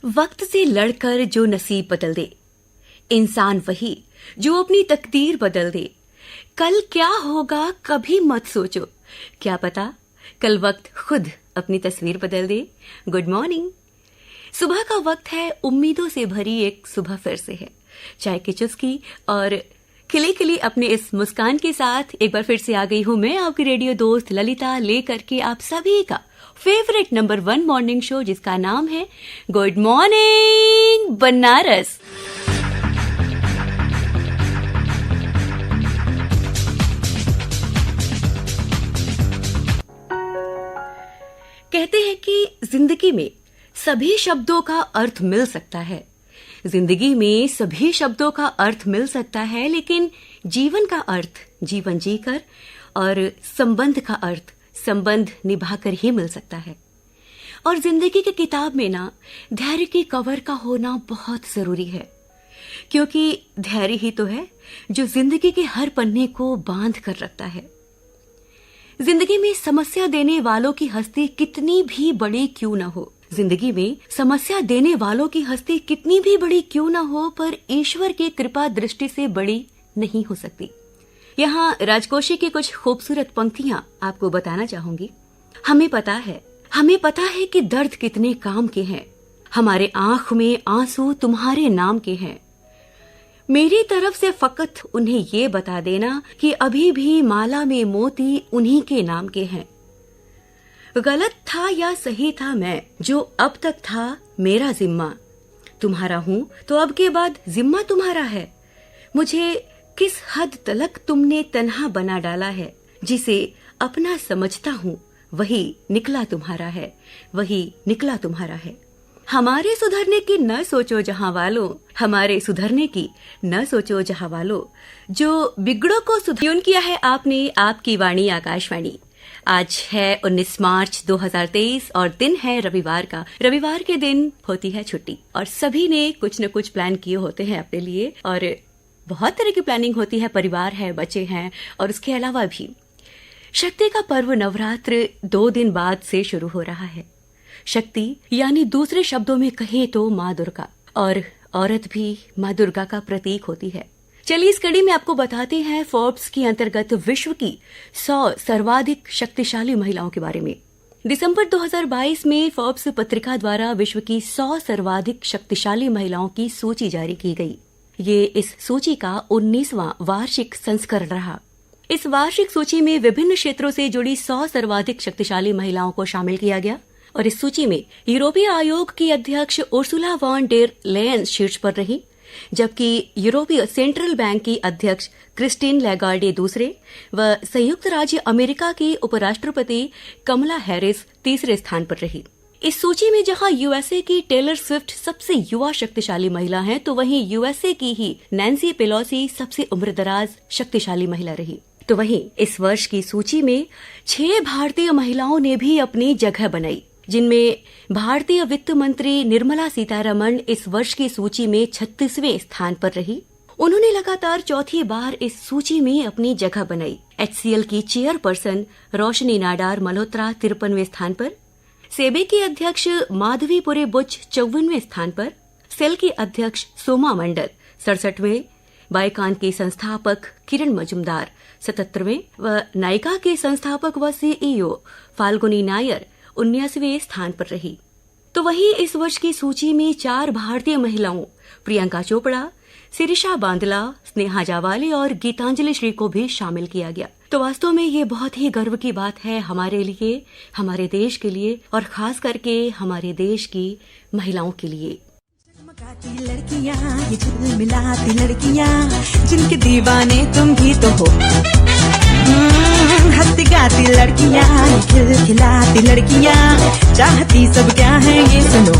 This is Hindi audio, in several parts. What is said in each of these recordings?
वक्त से लड़कर जो नसीब बदल दे, इंसान वही जो अपनी तकदीर बदल दे। कल क्या होगा कभी मत सोचो, क्या पता कल वक्त खुद अपनी तस्वीर बदल दे। Good morning. सुबह का वक्त है, उम्मीदों से भरी एक सुबह फिर से है। चाय की चुस्की और खिली खिली अपने इस मुस्कान के साथ एक बार फिर से आ गई हूं मैं, आपकी रेडियो दोस्त ललिता, लेकर के आप सभी का फेवरेट नंबर 1 मॉर्निंग शो, जिसका नाम है गुड मॉर्निंग बनारस। कहते हैं कि जिंदगी में सभी शब्दों का अर्थ मिल सकता है, जिंदगी में सभी शब्दों का अर्थ मिल सकता है, लेकिन जीवन का अर्थ जीवन जीकर और संबंध का अर्थ संबंध निभाकर ही मिल सकता है। और जिंदगी की किताब में ना धैर्य की कवर का होना बहुत जरूरी है, क्योंकि धैर्य ही तो है जो जिंदगी के हर पन्ने को बांध कर रखता है। जिंदगी में समस्या देने वालों की हस्ती कितनी भी बड़ी क्यों न हो, जिंदगी में समस्या देने वालों की हस्ती कितनी भी बड़ी क्यों न हो, पर ईश्वर की कृपा दृष्टि से बड़ी नहीं हो सकती। यहाँ राजकोशी की कुछ खूबसूरत पंक्तियां आपको बताना चाहूंगी। हमें पता है कि दर्द कितने काम के हैं, हमारे आंख में आंसू तुम्हारे नाम के हैं। मेरी तरफ से फकत उन्हें ये बता देना कि अभी भी माला में मोती उन्हीं के नाम के हैं। गलत था या सही था मैं, जो अब तक था मेरा जिम्मा, तुम्हारा हूं तो अब के बाद जिम्मा तुम्हारा है। मुझे किस हद तलक तुमने तन्हा बना डाला है, जिसे अपना समझता हूं वही निकला तुम्हारा है, वही निकला तुम्हारा है। हमारे सुधरने की न सोचो जहां वालों, हमारे सुधरने की न सोचो जहां वालों, जो बिगड़ों को सुधर किया है आपने, आपकी वाणी आकाशवाणी। आज है 19 मार्च 2023 और दिन है रविवार का। रविवार के दिन होती है छुट्टी और सभी ने कुछ न कुछ प्लान किए होते हैं अपने लिए, और बहुत तरह की प्लानिंग होती है, परिवार है, बच्चे हैं, और उसके अलावा भी शक्ति का पर्व नवरात्र 2 दिन बाद से शुरू हो रहा है। शक्ति यानी दूसरे शब्दों में कहें तो माँ दुर्गा, और औरत भी माँ दुर्गा का प्रतीक होती है। चलिए इस कड़ी में आपको बताते हैं फोर्ब्स की अंतर्गत विश्व की 100 सर्वाधिक शक्तिशाली महिलाओं के बारे में। दिसंबर 2022 में फोर्ब्स पत्रिका द्वारा विश्व की 100 सर्वाधिक शक्तिशाली महिलाओं की सूची जारी की गई। ये इस सूची का 19वां वार्षिक संस्करण रहा। इस वार्षिक सूची में विभिन्न क्षेत्रों से जुड़ी 100 सर्वाधिक शक्तिशाली महिलाओं को शामिल किया गया, और इस सूची में यूरोपीय आयोग की अध्यक्ष उर्सुला वॉन डेर लेयन शीर्ष पर रही, जबकि यूरोपीय सेंट्रल बैंक की अध्यक्ष क्रिस्टीन लैगार्डे दूसरे व संयुक्त राज्य अमेरिका की उपराष्ट्रपति कमला हैरिस तीसरे स्थान पर रही। इस सूची में जहां यूएसए की टेलर स्विफ्ट सबसे युवा शक्तिशाली महिला हैं, तो वहीं यूएसए की ही नैन्सी पेलोसी सबसे उम्रदराज शक्तिशाली महिला रही। तो वहीं इस वर्ष की सूची में 6 भारतीय महिलाओं ने भी अपनी जगह बनाई, जिनमें भारतीय वित्त मंत्री निर्मला सीतारमण इस वर्ष की सूची में 36वें स्थान पर रही। उन्होंने लगातार चौथी बार इस सूची में अपनी जगह बनाई। HCL की चेयरपर्सन रोशनी नाडार मल्होत्रा 53वें स्थान पर, सेबी की अध्यक्ष माधवीपुरे बुच 54वें स्थान पर, सेल की अध्यक्ष सोमा मंडल 67वें, बायकान के संस्थापक किरण मजुमदार 77वें व नायका के संस्थापक व CEO फाल्गुनी नायर 19वें स्थान पर रही। तो वहीं इस वर्ष की सूची में 4 भारतीय महिलाओं प्रियंका चोपड़ा, सिरिशा बांदला, स्नेहा जावाले और गीतांजलि श्री को भी शामिल किया गया। तो वास्तव में ये बहुत ही गर्व की बात है हमारे लिए, हमारे देश के लिए, और खास करके हमारे देश की महिलाओं के लिए। लड़कियां, ये झिलमिलाती लड़कियां, जिनके दीवाने तुम भी तो हो। हंसती गाती लड़कियां, खिलखिलाती लड़कियां, चाहती सब क्या है ये सुनो।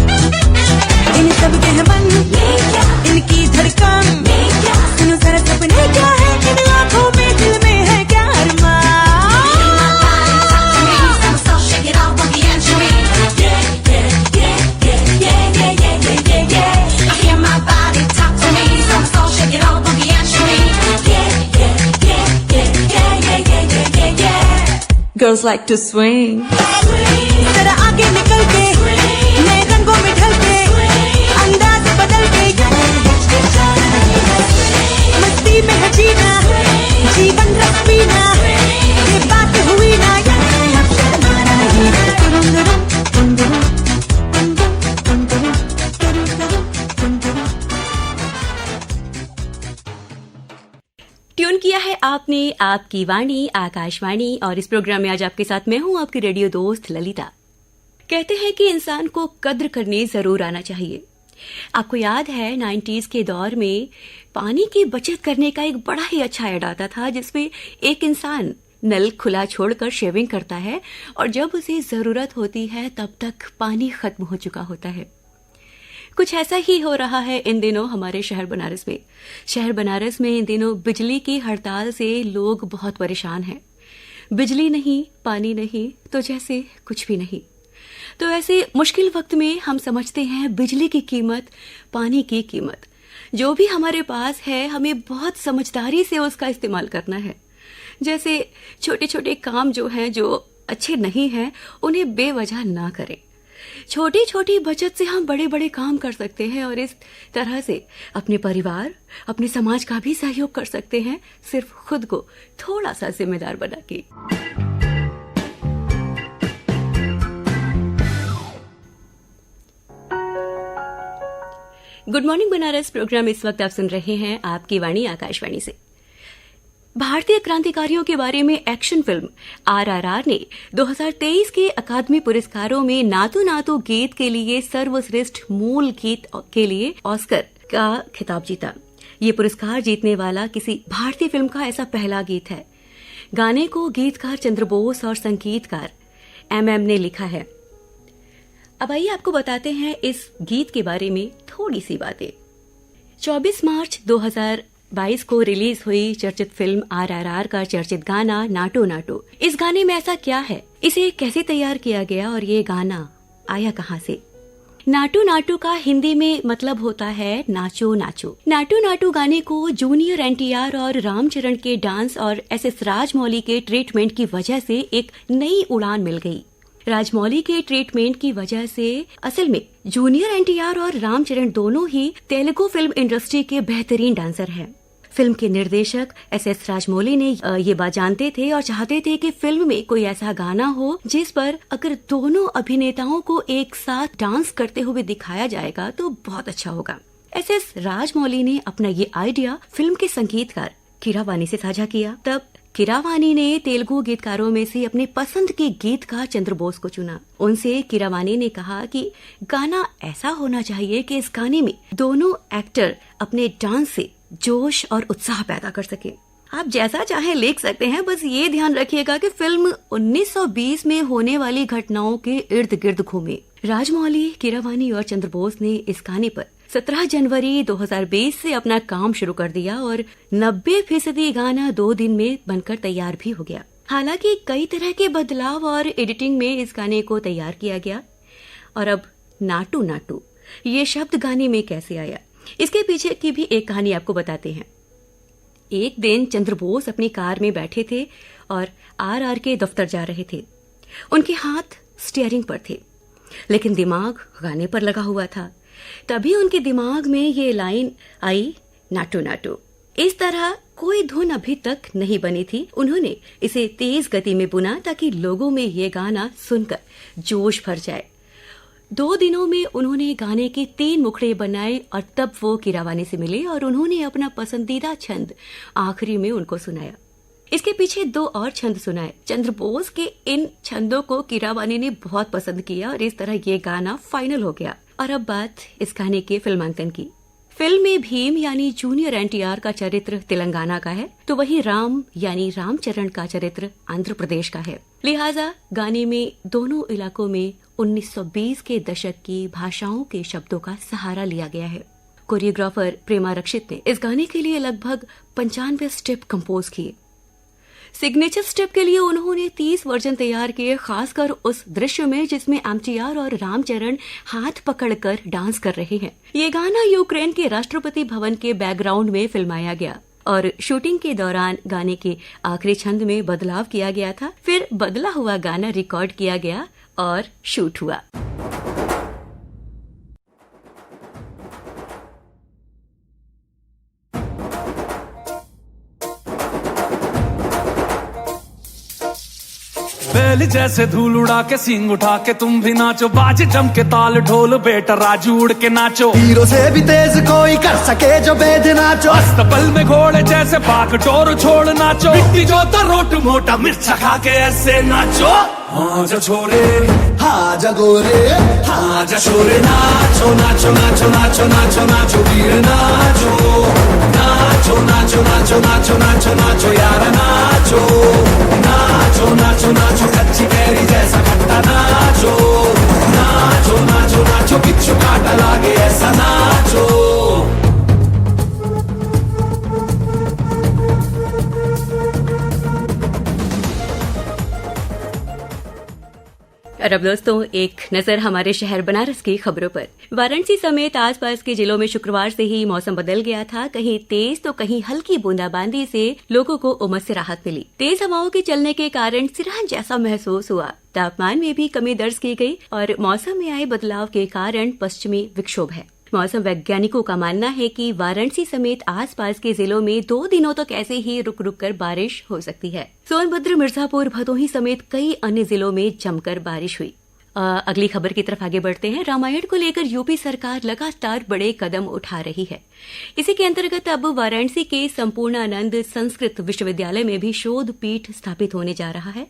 इन सब के मन, इनकी धड़कन, सुनो जरा सपने क्या है, इन आँखों में दिल में है क्या अरमान। Girls like to swing. जरा आगे निकल के, नए रंगों में ढल के, आपने आपकी वाणी आकाशवाणी और इस प्रोग्राम में आज आपके साथ मैं हूं आपकी रेडियो दोस्त ललिता। कहते हैं कि इंसान को कद्र करने जरूर आना चाहिए। आपको याद है 90s के दौर में पानी की बचत करने का एक बड़ा ही अच्छा ऐड आता था, जिसमें एक इंसान नल खुला छोड़कर शेविंग करता है और जब उसे जरूरत होती है तब तक पानी खत्म हो चुका होता है। कुछ ऐसा ही हो रहा है इन दिनों हमारे शहर बनारस में। शहर बनारस में इन दिनों बिजली की हड़ताल से लोग बहुत परेशान हैं। बिजली नहीं, पानी नहीं, तो जैसे कुछ भी नहीं। तो ऐसे मुश्किल वक्त में हम समझते हैं बिजली की कीमत, पानी की कीमत। जो भी हमारे पास है हमें बहुत समझदारी से उसका इस्तेमाल करना है। जैसे छोटे छोटे काम जो हैं, जो अच्छे नहीं हैं, उन्हें बेवजह ना करें। छोटी छोटी बचत से हम बड़े बड़े काम कर सकते हैं और इस तरह से अपने परिवार, अपने समाज का भी सहयोग कर सकते हैं, सिर्फ खुद को थोड़ा सा जिम्मेदार बना के। गुड मॉर्निंग बनारस प्रोग्राम इस वक्त आप सुन रहे हैं आपकी वाणी आकाशवाणी से। भारतीय क्रांतिकारियों के बारे में एक्शन फिल्म RRR ने 2023 के अकादमी पुरस्कारों में नातू नातू गीत के लिए सर्वश्रेष्ठ मूल गीत के लिए ऑस्कर का खिताब जीता। ये पुरस्कार जीतने वाला किसी भारतीय फिल्म का ऐसा पहला गीत है। गाने को गीतकार चंद्रबोस और संगीतकार MM ने लिखा है। अब आइए आपको बताते हैं इस गीत के बारे में थोड़ी सी बातें। 24 मार्च 2022 को रिलीज हुई चर्चित फिल्म RRR का चर्चित गाना नाटो नाटो। इस गाने में ऐसा क्या है, इसे कैसे तैयार किया गया और ये गाना आया कहां से? नाटू नाटू का हिंदी में मतलब होता है नाचो नाचो। नाटू नाटू गाने को जूनियर NTR और रामचरण के डांस और SS राजमौली के ट्रीटमेंट की वजह से एक नई उड़ान मिल गई। राजमौली के ट्रीटमेंट की वजह से असल में जूनियर NTR और रामचरण दोनों ही तेलुगु फिल्म इंडस्ट्री के बेहतरीन डांसर हैं। फिल्म के निर्देशक SS राजमौली ने ये बात जानते थे और चाहते थे कि फिल्म में कोई ऐसा गाना हो जिस पर अगर दोनों अभिनेताओं को एक साथ डांस करते हुए दिखाया जाएगा तो बहुत अच्छा होगा। SS राजमौली ने अपना ये आइडिया फिल्म के संगीतकार कीरावानी से साझा किया। तब कीरावानी ने तेलुगु गीतकारों में से अपने पसंद के गीतकार चंद्रबोस को चुना। उनसे कीरावानी ने कहा कि गाना ऐसा होना चाहिए कि इस गाने में दोनों एक्टर अपने डांस से जोश और उत्साह पैदा कर सके। आप जैसा चाहे लिख सकते हैं, बस ये ध्यान रखिएगा कि फिल्म 1920 में होने वाली घटनाओं के इर्द गिर्द घूमे। राजमौली, कीरावानी और चंद्रबोस ने इस गाने पर 17 जनवरी 2020 से अपना काम शुरू कर दिया और 90% गाना 2 दिन में बनकर तैयार भी हो गया। हालांकि कई तरह के बदलाव और एडिटिंग में इस गाने को तैयार किया गया। और अब नाटू नाटू ये शब्द गाने में कैसे आया, इसके पीछे की भी एक कहानी आपको बताते हैं। एक दिन चंद्रबोस अपनी कार में बैठे थे और RR के दफ्तर जा रहे थे। उनके हाथ स्टीयरिंग पर थे, लेकिन दिमाग गाने पर लगा हुआ था। तभी उनके दिमाग में ये लाइन आई, नाटो नाटो। इस तरह कोई धुन अभी तक नहीं बनी थी। उन्होंने इसे तेज गति में बुना ताकि लोगों में ये गाना सुनकर जोश भर जाए। 2 दिनों में उन्होंने गाने के 3 मुखड़े बनाए और तब वो कीरावानी से मिले और उन्होंने अपना पसंदीदा छंद आखिरी में उनको सुनाया। इसके पीछे 2 और छंद सुनाए। चंद्रबोस के इन छंदों को कीरावानी ने बहुत पसंद किया और इस तरह ये गाना फाइनल हो गया। और अब बात इस गाने के फिल्मांकन की। फिल्म में भीम यानी जूनियर NTR का चरित्र तेलंगाना का है, तो वहीं राम यानी रामचरण का चरित्र आंध्र प्रदेश का है। लिहाजा गाने में दोनों इलाकों में 1920 के दशक की भाषाओं के शब्दों का सहारा लिया गया है। कोरियोग्राफर प्रेमा रक्षित ने इस गाने के लिए लगभग 95 स्टेप कंपोज किए। सिग्नेचर स्टेप के लिए उन्होंने 30 वर्जन तैयार किए, खासकर उस दृश्य में जिसमें MTR और रामचरण हाथ पकड़कर डांस कर रहे हैं। ये गाना यूक्रेन के राष्ट्रपति भवन के बैकग्राउंड में फिल्माया गया और शूटिंग के दौरान गाने के आखिरी छंद में बदलाव किया गया था। फिर बदला हुआ गाना रिकॉर्ड किया गया और शूट हुआ। बैल जैसे धूल उड़ा के सींग उठा के तुम भी नाचो, बाज जम के ताल ढोल बेटा राजू उड़ के नाचो। हीरो से भी तेज कोई कर सके जो बेद नाचो, अस्तबल में घोड़े जैसे बाग टोर छोड़ नाचो। मिट्टी जोता रोट मोटा मिर्चा खा के ऐसे नाचो। हाँ जा छोरे हाँ जगोरे हाँ जा छोरे नाचो नाचो नाचो नाचो नाचो नाचो वीर नाचो नाचो नाचो नाचो नाचो नाचो नाचो यार नाचो नाचो नाचो नाचो कच्ची कैरी जैसा खट्टा नाचो नाचो नाचो नाचो बिच्छू काटा लागे ऐसा नाचो। और अब दोस्तों एक नजर हमारे शहर बनारस की खबरों पर। वाराणसी समेत आसपास के जिलों में शुक्रवार से ही मौसम बदल गया था। कहीं तेज तो कहीं हल्की बूंदाबांदी से लोगों को उमस से राहत मिली। तेज हवाओं के चलने के कारण सिरहन जैसा महसूस हुआ। तापमान में भी कमी दर्ज की गई और मौसम में आए बदलाव के कारण पश्चिमी विक्षोभ है। मौसम वैज्ञानिकों का मानना है कि वाराणसी समेत आसपास के जिलों में 2 दिनों तक ऐसे ही रुक रुक कर बारिश हो सकती है। सोनभद्र, मिर्जापुर, भदोही समेत कई अन्य जिलों में जमकर बारिश हुई। अगली खबर की तरफ आगे बढ़ते हैं। रामायण को लेकर यूपी सरकार लगातार बड़े कदम उठा रही है। इसी के अंतर्गत अब वाराणसी के संपूर्णानंद संस्कृत विश्वविद्यालय में भी शोध पीठ स्थापित होने जा रहा है।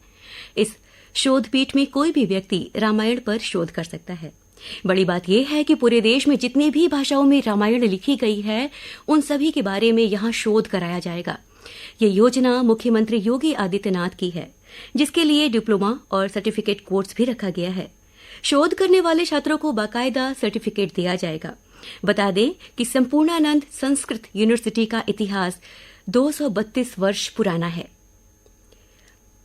इस शोध पीठ में कोई भी व्यक्ति रामायण पर शोध कर सकता है। बड़ी बात यह है कि पूरे देश में जितनी भी भाषाओं में रामायण लिखी गई है उन सभी के बारे में यहां शोध कराया जाएगा। ये योजना मुख्यमंत्री योगी आदित्यनाथ की है, जिसके लिए डिप्लोमा और सर्टिफिकेट कोर्स भी रखा गया है। शोध करने वाले छात्रों को बाकायदा सर्टिफिकेट दिया जाएगा। बता दें कि संपूर्णानंद संस्कृत यूनिवर्सिटी का इतिहास 232 वर्ष पुराना है।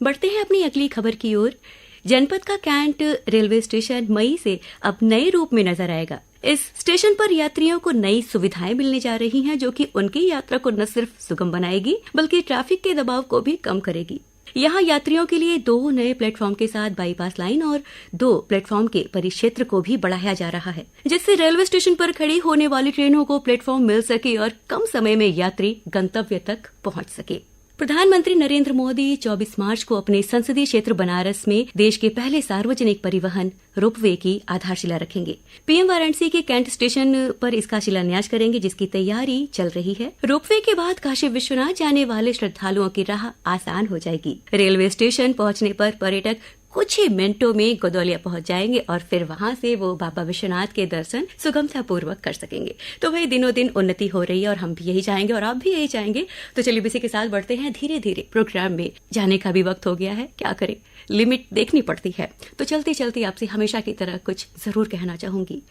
बढ़ते हैं अपनी अगली खबर की ओर। जनपद का कैंट रेलवे स्टेशन मई से अब नए रूप में नजर आएगा। इस स्टेशन पर यात्रियों को नई सुविधाएं मिलने जा रही हैं, जो कि उनकी यात्रा को न सिर्फ सुगम बनाएगी बल्कि ट्रैफिक के दबाव को भी कम करेगी। यहाँ यात्रियों के लिए 2 नए प्लेटफॉर्म के साथ बाईपास लाइन और 2 प्लेटफॉर्म के परिक्षेत्र को भी बढ़ाया जा रहा है, जिससे रेलवे स्टेशन पर खड़ी होने वाली ट्रेनों को प्लेटफॉर्म मिल सके और कम समय में यात्री गंतव्य तक पहुंच सके। प्रधानमंत्री नरेंद्र मोदी 24 मार्च को अपने संसदीय क्षेत्र बनारस में देश के पहले सार्वजनिक परिवहन रोपवे की आधारशिला रखेंगे। पीएम वाराणसी के कैंट स्टेशन पर इसका शिलान्यास करेंगे, जिसकी तैयारी चल रही है। रोपवे के बाद काशी विश्वनाथ जाने वाले श्रद्धालुओं की राह आसान हो जाएगी। रेलवे स्टेशन पहुंचने पर पर्यटक कुछ ही मिनटों में गोदौलिया पहुंच जाएंगे और फिर वहां से वो बाबा विश्वनाथ के दर्शन सुगमता पूर्वक कर सकेंगे। तो भाई दिनों दिन उन्नति हो रही है और हम भी यही चाहेंगे और आप भी यही चाहेंगे। तो चलिए इसी के साथ बढ़ते हैं धीरे धीरे प्रोग्राम में। जाने का भी वक्त हो गया है, क्या करें, लिमिट देखनी पड़ती है। तो चलते चलते आपसे हमेशा की तरह कुछ जरूर कहना चाहूंगी।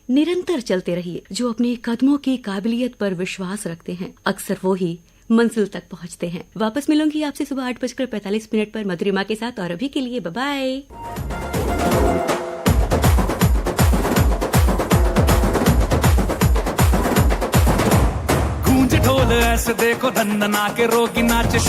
निरंतर चलते रहिए। जो अपने कदमों की काबिलियत पर विश्वास रखते हैं अक्सर वो ही मंजिल तक पहुंचते हैं। वापस मिलूंगी आपसे सुबह 8:45 पर मधुरिमा के साथ। और अभी के लिए बाय बाय। गूंज ढोल ऐसे देखो धंधना के रोगी नाचे।